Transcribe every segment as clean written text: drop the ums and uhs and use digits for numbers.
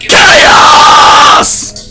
Chaos!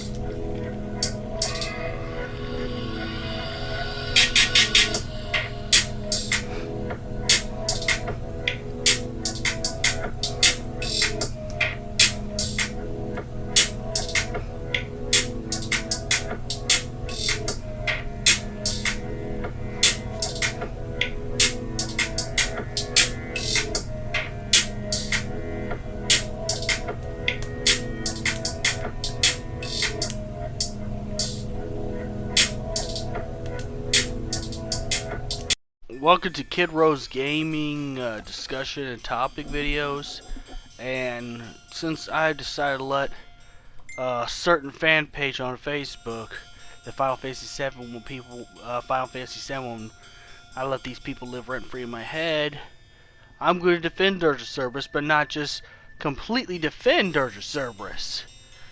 Welcome to Kid Rose Gaming discussion and topic videos. And since I decided to let a certain fan page on Facebook, the Final Fantasy VII, when people, Final Fantasy VII, when I let these people live rent free in my head, I'm going to defend Dirge of Cerberus, but not just completely defend Dirge of Cerberus.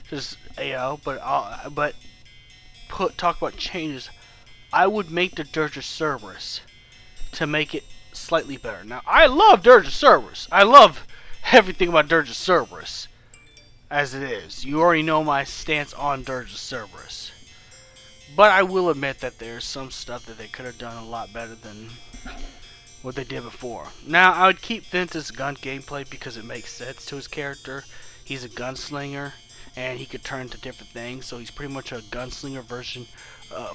Just but talk about changes. I would make the Dirge of Cerberus to make it slightly better. Now, I love Dirge of Cerberus. I love everything about Dirge of Cerberus as it is. You already know my stance on Dirge of Cerberus. But I will admit that there's some stuff that they could have done a lot better than what they did before. Now, I would keep Vince's gun gameplay because it makes sense to his character. He's a gunslinger, and he could turn into different things. So he's pretty much a gunslinger version,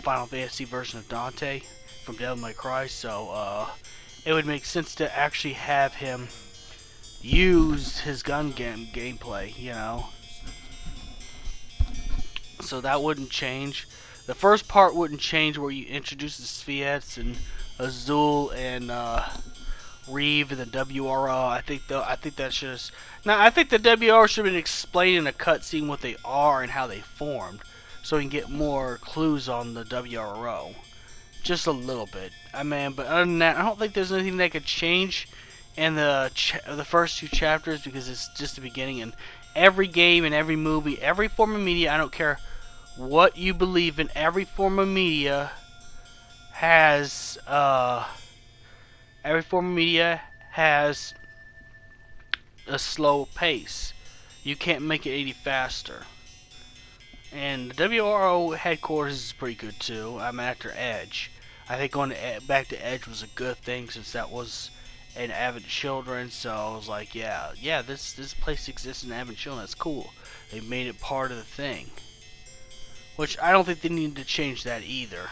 Final Fantasy version of Dante from Devil May Cry, so it would make sense to actually have him use his gun gameplay, you know. So that wouldn't change. The first part wouldn't change, where you introduce the Sviets and Azul and Reeve and the WRO. I think that should. Now I think the WRO should have been explained in a cutscene what they are and how they formed, so we can get more clues on the WRO. Just a little bit. I mean, but other than that, I don't think there's anything that could change in the first two chapters, because it's just the beginning. And every game and every movie, every form of media, I don't care what you believe in, every form of media has a slow pace. You can't make it any faster. And the WRO headquarters is pretty good too. I'm after Edge. I think going back to Edge was a good thing, since that was in Advent Children. So I was like, yeah, this place exists in Advent Children. That's cool. They made it part of the thing. Which I don't think they need to change that either.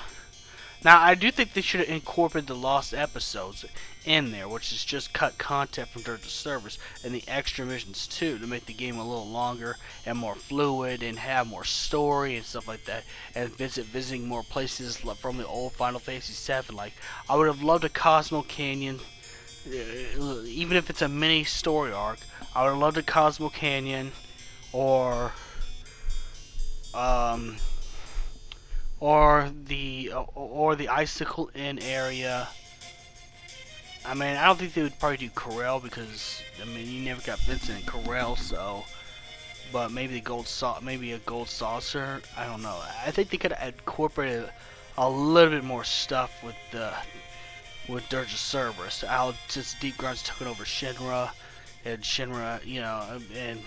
Now, I do think they should have incorporated the lost episodes in there, which is just cut content from Dirge of Cerberus, and the extra missions too, to make the game a little longer and more fluid and have more story and stuff like that, and visiting more places from the old Final Fantasy VII. Like, I would have loved a Cosmo Canyon, even if it's a mini story arc. I would have loved a Cosmo Canyon, or the Icicle Inn area. I mean, I don't think they would probably do Corel, because I mean, you never got Vincent in Corel, so. But maybe maybe a gold saucer. I don't know. I think they could have incorporated a little bit more stuff with Dirge of Cerberus. How just Deep Grunts took it over Shinra, and Shinra, you know, and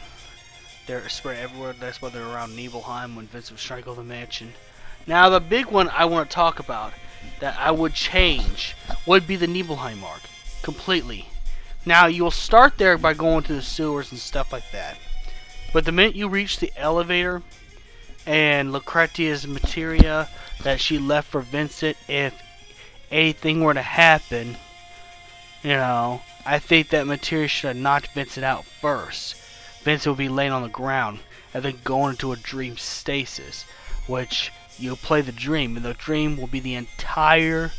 they're spread everywhere. That's why they're around Nibelheim when Vincent was trying to go to the mansion. Now, the big one I want to talk about that I would change would be the Nibelheim arc completely. Now, you'll start there by going to the sewers and stuff like that. But the minute you reach the elevator and Lucretia's materia that she left for Vincent, if anything were to happen, you know, I think that materia should have knocked Vincent out first. Vincent would be laying on the ground and then going into a dream stasis, which you'll play the dream, and the dream will be the entire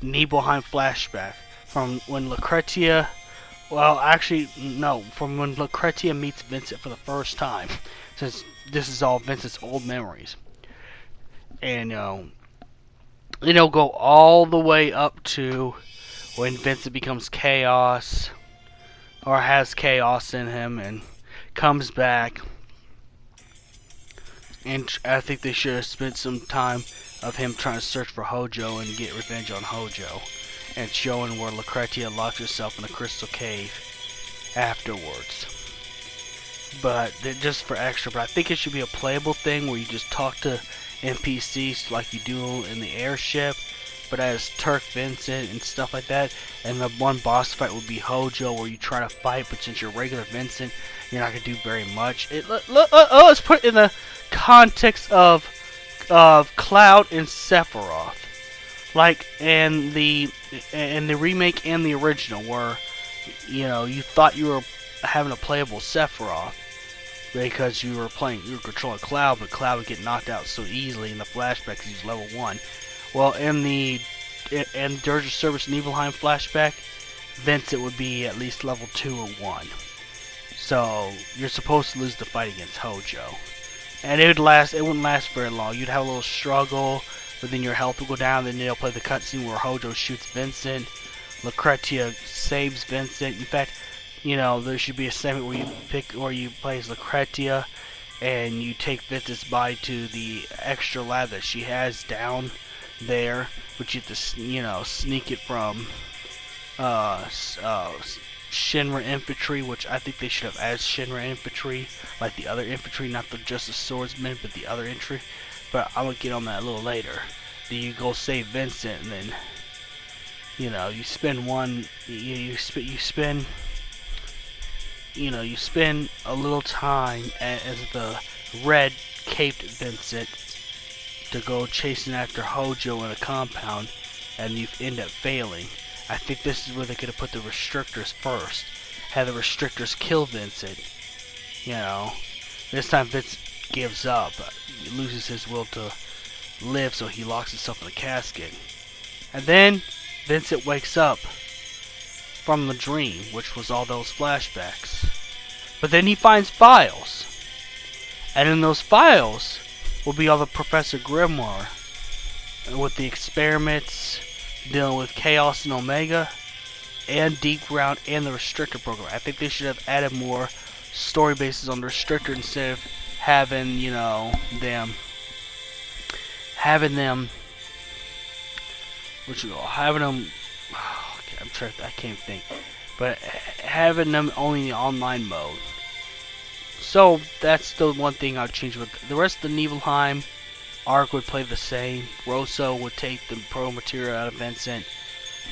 Nibelheim flashback from when Lucretia, well, actually, no, from when Lucretia meets Vincent for the first time, since this is all Vincent's old memories. And, it'll go all the way up to when Vincent becomes Chaos, or has Chaos in him, and comes back. And I think they should have spent some time of him trying to search for Hojo and get revenge on Hojo, and showing where Lucretia locked herself in a crystal cave afterwards. but just for extra. But I think it should be a playable thing where you just talk to NPCs like you do in the airship, but as Turk Vincent and stuff like that. And the one boss fight would be Hojo, where you try to fight, but since you're regular Vincent, you're not gonna do very much. Let's put it in the context of Cloud and Sephiroth, like in the remake and the original, where you thought you were having a playable Sephiroth because you were controlling Cloud, but Cloud would get knocked out so easily in the flashback because he's level 1. Well, in Dirge of Cerberus Nibelheim flashback, Vincent would be at least level 2 or 1. So you're supposed to lose the fight against Hojo, and it wouldn't last very long. You'd have a little struggle, but then your health will go down. Then they'll play the cutscene where Hojo shoots Vincent, Lucretia saves Vincent. In fact, there should be a segment where you play as Lucretia, and you take Vincent's body to the extra lab that she has down there, but you have to sneak it from Shinra infantry, which I think they should have as Shinra infantry, like the other infantry, not just the swordsmen, but the other infantry. But I'm gonna get on that a little later. Then you go save Vincent, and then you spend you spend a little time as the red-caped Vincent to go chasing after Hojo in a compound, and you end up failing. I think this is where they could have put the restrictors first. Have the restrictors kill Vincent. This time Vincent gives up. He loses his will to live, so he locks himself in a casket. And then Vincent wakes up from the dream, which was all those flashbacks. But then he finds files. And in those files will be all the Professor Grimoire with the experiments dealing with Chaos and Omega and Deep Ground and the Restrictor program. I think they should have added more story bases on the Restrictor instead of having, them I can't think, but having them only in the online mode. So that's the one thing I'd change. With the rest of the Nibelheim arc would play the same. Rosso would take the pro material out of Vincent,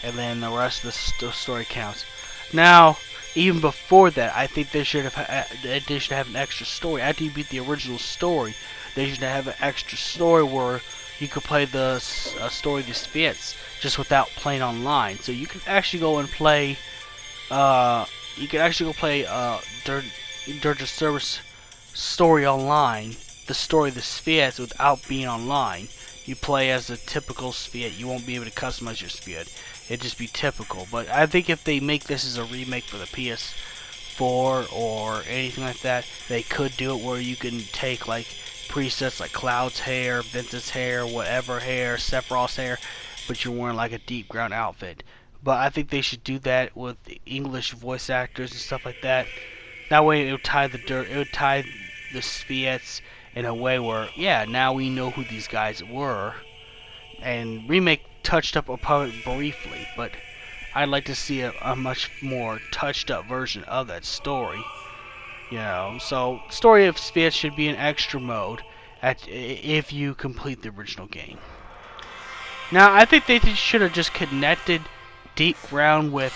and then the rest of the story counts. Now, even before that, I think they should have an extra story. After you beat the original story, they should have an extra story where you could play the story of the Spirits just without playing online. So you could actually go and play. Dirge of Cerberus story online. The story of the Spirits without being online. You play as a typical Spirit. You won't be able to customize your Spirit. It'd just be typical. But I think if they make this as a remake for the PS4 or anything like that, they could do it where you can take like presets like Cloud's hair, Vincent's hair, whatever hair, Sephiroth's hair, but you're wearing like a Deep Ground outfit. But I think they should do that with English voice actors and stuff like that. That way it would tie the Spirits in a way where, yeah, now we know who these guys were. And Remake touched up upon it briefly, but I'd like to see a much more touched up version of that story. So Story of Spirits should be an extra mode if you complete the original game. Now, I think they should have just connected Deep Ground with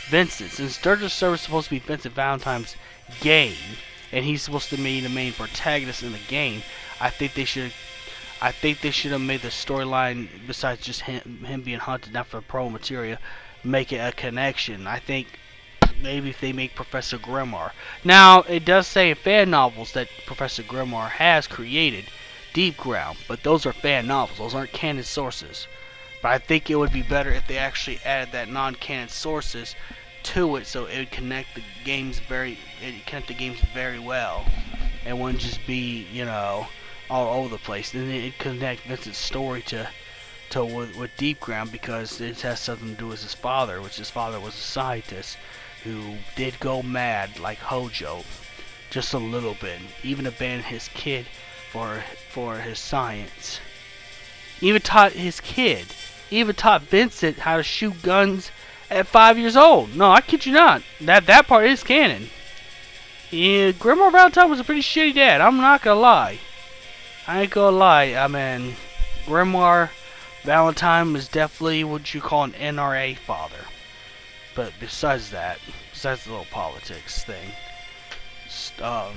Vincent, since Dirge of Cerberus is supposed to be Vincent Valentine's game, and he's supposed to be the main protagonist in the game. I think they should have made the storyline, besides just him being hunted down for pro materia, make it a connection. I think maybe if they make Professor Grimoire. Now, it does say in fan novels that Professor Grimoire has created Deep Ground, but those are fan novels. Those aren't canon sources. But I think it would be better if they actually added that non-canon sources to it, so it would connect the games very well, and wouldn't just be all over the place. Then it connect Vincent's story with Deep Ground, because it has something to do with his father, which his father was a scientist who did go mad like Hojo, just a little bit. Even abandoned his kid for his science. Even taught Vincent how to shoot guns at 5 years old. No, I kid you not. That part is canon. Yeah, Grimoire Valentine was a pretty shitty dad. I'm not gonna lie. I ain't gonna lie. I mean, Grimoire Valentine was definitely what you call an NRA father. But besides that, besides the little politics thing, uh,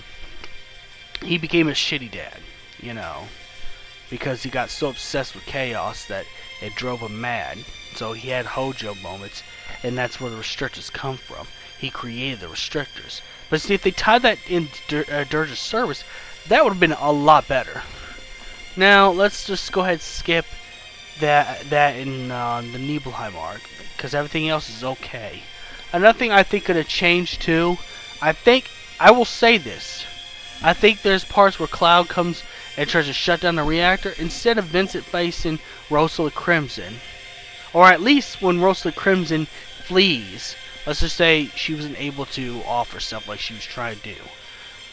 he became a shitty dad, you know, because he got so obsessed with chaos that it drove him mad. So he had Hojo moments, and that's where the restrictors come from. He created the restrictors. But see, if they tied that in Dirge of Cerberus, that would have been a lot better. Now, let's just go ahead and skip that in the Nibelheim arc, because everything else is okay. Another thing I think could have changed too, I will say this, I think there's parts where Cloud comes and tries to shut down the reactor, instead of Vincent facing Rosa the Crimson, or at least when Rosa the Crimson flees, let's just say she wasn't able to offer stuff like she was trying to do.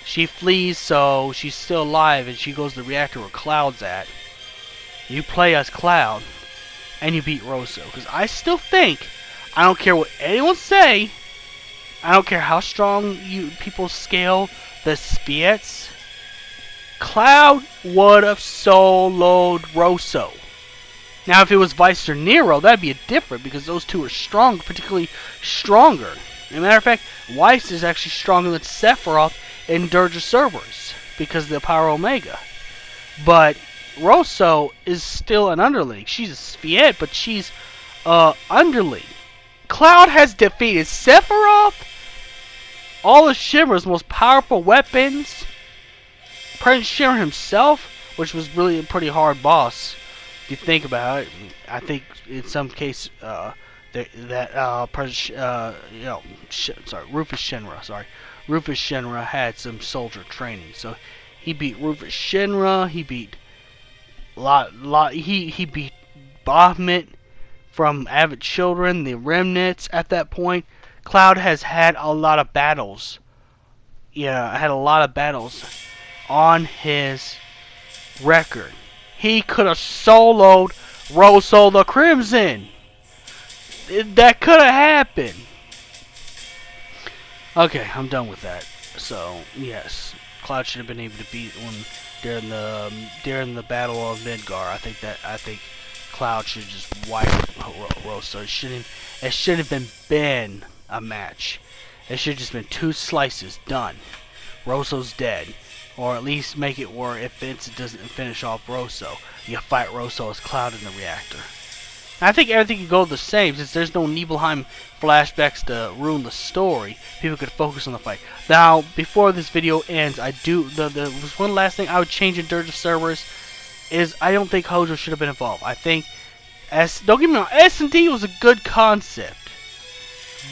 She flees, so she's still alive, and she goes to the reactor where Cloud's at. You play as Cloud, and you beat Rosso. Because I still think, I don't care what anyone say, I don't care how strong people scale the Spiets, Cloud would have soloed Rosso. Now, if it was Vice or Nero, that'd be different, because those two are strong, particularly stronger. As a matter of fact, Weiss is actually stronger than Sephiroth in Dirge of Cerberus, because of the Power Omega. But Rosso is still an underling. She's a Spiet, but she's underling. Cloud has defeated Sephiroth, all of Shimmer's most powerful weapons, Prince Shimmer himself, which was really a pretty hard boss. If you think about it, I think in some case Rufus Shinra had some soldier training, so he beat Rufus Shinra. He beat he beat Bahamut from Avid Children, the Remnants. At that point, Cloud has had a lot of battles. Yeah, had a lot of battles on his record. He could have soloed Rosso the Crimson. That could have happened. Okay, I'm done with that. So yes, Cloud should have been able to beat one during the Battle of Midgar. I think Cloud should just wipe Rosso. It shouldn't have been a match. It should have just been two slices done. Rosso's dead. Or at least make it where if Vincent doesn't finish off Rosso, you fight Rosso as Cloud in the reactor. And I think everything could go the same, since there's no Nibelheim flashbacks to ruin the story. People could focus on the fight. Now, before this video ends, there was one last thing I would change in Dirge of Cerberus, is I don't think Hojo should have been involved. I think, don't get me wrong, S&D was a good concept,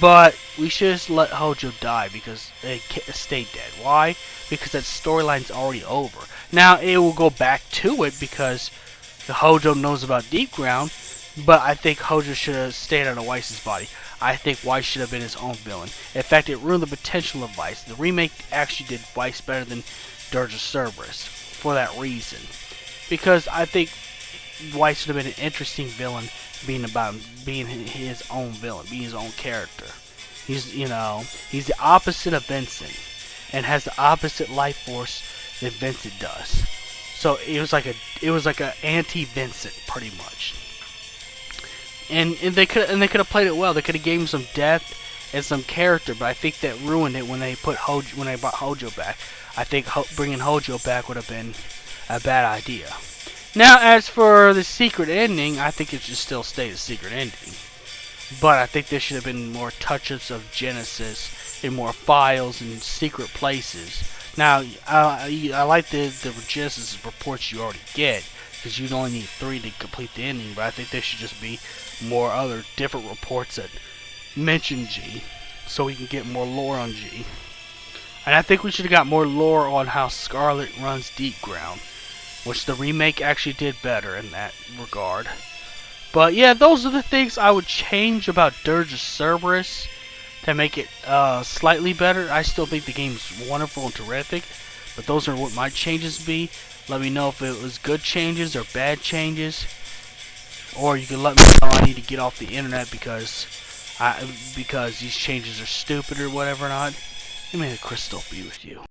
but we should just let Hojo die because they stayed dead. Why? Because that storyline's already over. Now, it will go back to it because the Hojo knows about Deep Ground, but I think Hojo should have stayed out of Weiss's body. I think Weiss should have been his own villain. In fact, it ruined the potential of Weiss. The remake actually did Weiss better than Dirge of Cerberus for that reason. Because I think Weiss should have been an interesting villain, being his own villain, being his own character. He's the opposite of Vincent, and has the opposite life force that Vincent does. So it was like a anti-Vincent pretty much. And they could have played it well. They could have gave him some depth and some character, but I think that ruined it when they brought Hojo back. I think bringing Hojo back would have been a bad idea. Now, as for the secret ending, I think it should still stay the secret ending. But I think there should have been more touch-ups of Genesis in more files and secret places. Now, I like the Genesis reports you already get, because you only need 3 to complete the ending, but I think there should just be more other different reports that mention G, so we can get more lore on G. And I think we should have got more lore on how Scarlet runs Deep Ground, which the remake actually did better in that regard. But yeah, those are the things I would change about Dirge of Cerberus to make it slightly better. I still think the game's wonderful and terrific, but those are what my changes be. Let me know if it was good changes or bad changes, or you can let me know I need to get off the internet because these changes are stupid or whatever not. And may the crystal be with you.